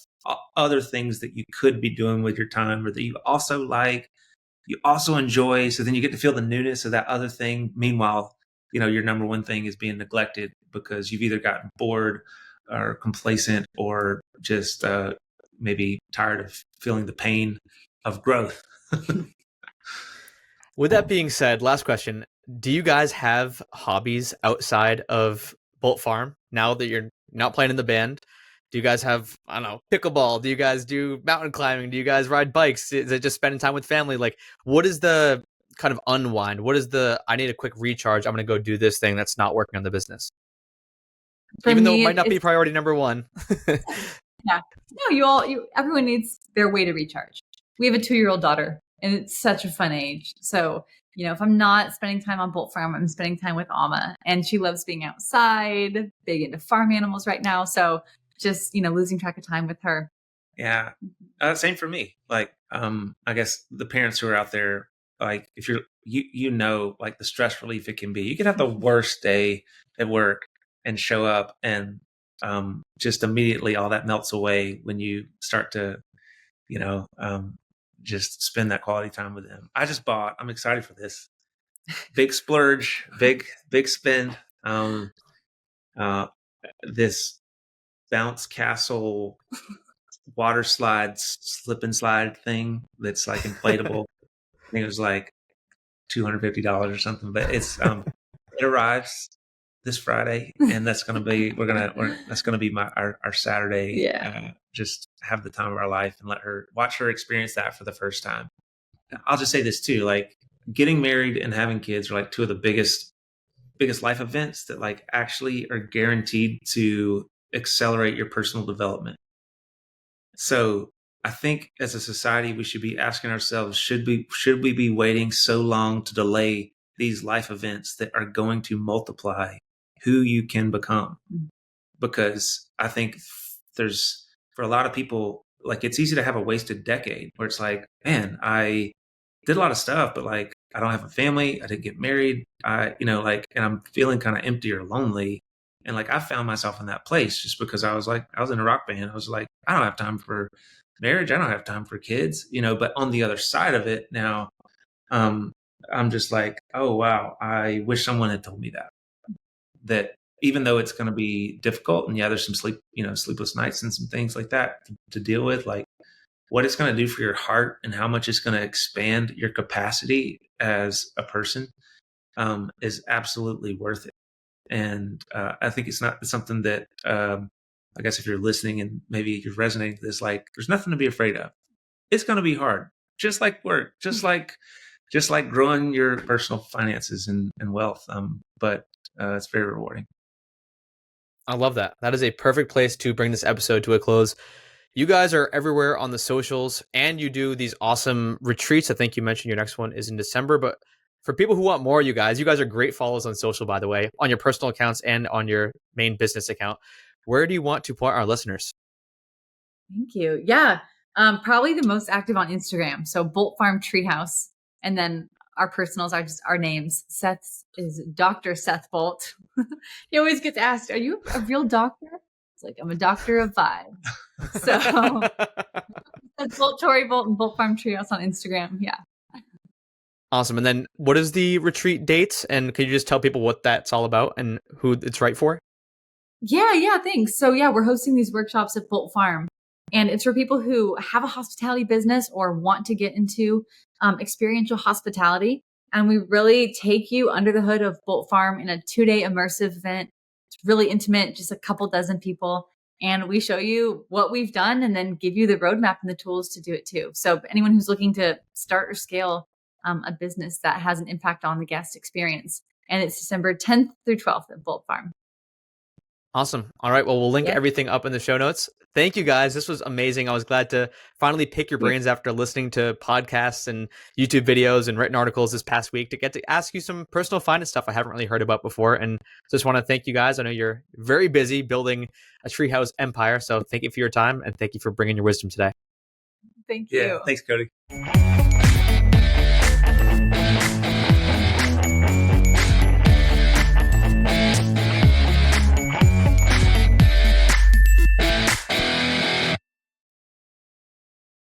A: other things that you could be doing with your time, or that you also like, you also enjoy. So then you get to feel the newness of that other thing. Meanwhile, your number one thing is being neglected because you've either gotten bored or complacent, or just maybe tired of feeling the pain of growth.
B: With that being said, last question. Do you guys have hobbies outside of Bolt Farm now that you're not playing in the band? Do you guys have, I don't know, pickleball? Do you guys do mountain climbing? Do you guys ride bikes? Is it just spending time with family? Like, what is the kind of unwind? What is the, I need a quick recharge, I'm going to go do this thing that's not working on the business? Even though it might not be priority number one.
C: Yeah. No, everyone needs their way to recharge. We have a 2-year-old daughter, and it's such a fun age. So, if I'm not spending time on Bolt Farm, I'm spending time with Alma, and she loves being outside, big into farm animals right now. So just, losing track of time with her.
A: Yeah. Same for me. Like, I guess the parents who are out there, like if you're, like the stress relief it can be. You can have the worst day at work and show up, and just immediately all that melts away when you start to, just spend that quality time with them. I'm excited for this big splurge, big spend. This bounce castle water slip and slide thing that's like inflatable. I think it was like $250 or something, but it's it arrives this Friday, and that's gonna be our Saturday.
C: Yeah.
A: Just have the time of our life and watch her experience that for the first time. I'll just say this too, like getting married and having kids are like two of the biggest life events that like actually are guaranteed to accelerate your personal development. So I think as a society, we should be asking ourselves, should we be waiting so long to delay these life events that are going to multiply who you can become? Because I think for a lot of people, like it's easy to have a wasted decade where it's like, man, I did a lot of stuff, but like, I don't have a family. I didn't get married. And I'm feeling kind of empty or lonely. And like, I found myself in that place just because I was in a rock band. I was like, I don't have time for marriage. I don't have time for kids, but on the other side of it now, I'm just like, oh wow, I wish someone had told me that even though it's going to be difficult, and yeah, there's some sleepless nights and some things like that to deal with, like what it's going to do for your heart and how much it's going to expand your capacity as a person, is absolutely worth it. And I think it's something that, I guess if you're listening and maybe you're resonating with this, like there's nothing to be afraid of. It's going to be hard, just like work, just like growing your personal finances and wealth. But it's very rewarding.
B: I love that. That is a perfect place to bring this episode to a close. You guys are everywhere on the socials, and you do these awesome retreats. I think you mentioned your next one is in December, but for people who want more, you guys are great follows on social, by the way, on your personal accounts and on your main business account. Where do you want to point our listeners?
C: Thank you. Yeah. Probably the most active on Instagram. So Bolt Farm Treehouse. And then our personals are just our names. Seth's is Dr. Seth Bolt. He always gets asked, are you a real doctor? It's like, I'm a doctor of vibes. So that's Bolt Tori Bolt and Bolt Farm Treehouse on Instagram. Yeah.
B: Awesome. And then what is the retreat dates? And could you just tell people what that's all about and who it's right for?
C: Yeah, thanks. So yeah, we're hosting these workshops at Bolt Farm, and it's for people who have a hospitality business or want to get into experiential hospitality. And we really take you under the hood of Bolt Farm in a 2-day immersive event. It's really intimate, just a couple dozen people. And we show you what we've done and then give you the roadmap and the tools to do it too. So anyone who's looking to start or scale a business that has an impact on the guest experience. And it's December 10th through 12th at Bolt Farm.
B: Awesome. All right. Well, we'll link everything up in the show notes. Thank you, guys. This was amazing. I was glad to finally pick your brains after listening to podcasts and YouTube videos and written articles this past week to get to ask you some personal finance stuff I haven't really heard about before. And just want to thank you guys. I know you're very busy building a treehouse empire. So thank you for your time and thank you for bringing your wisdom today.
C: Thank you.
A: Yeah. Thanks, Cody.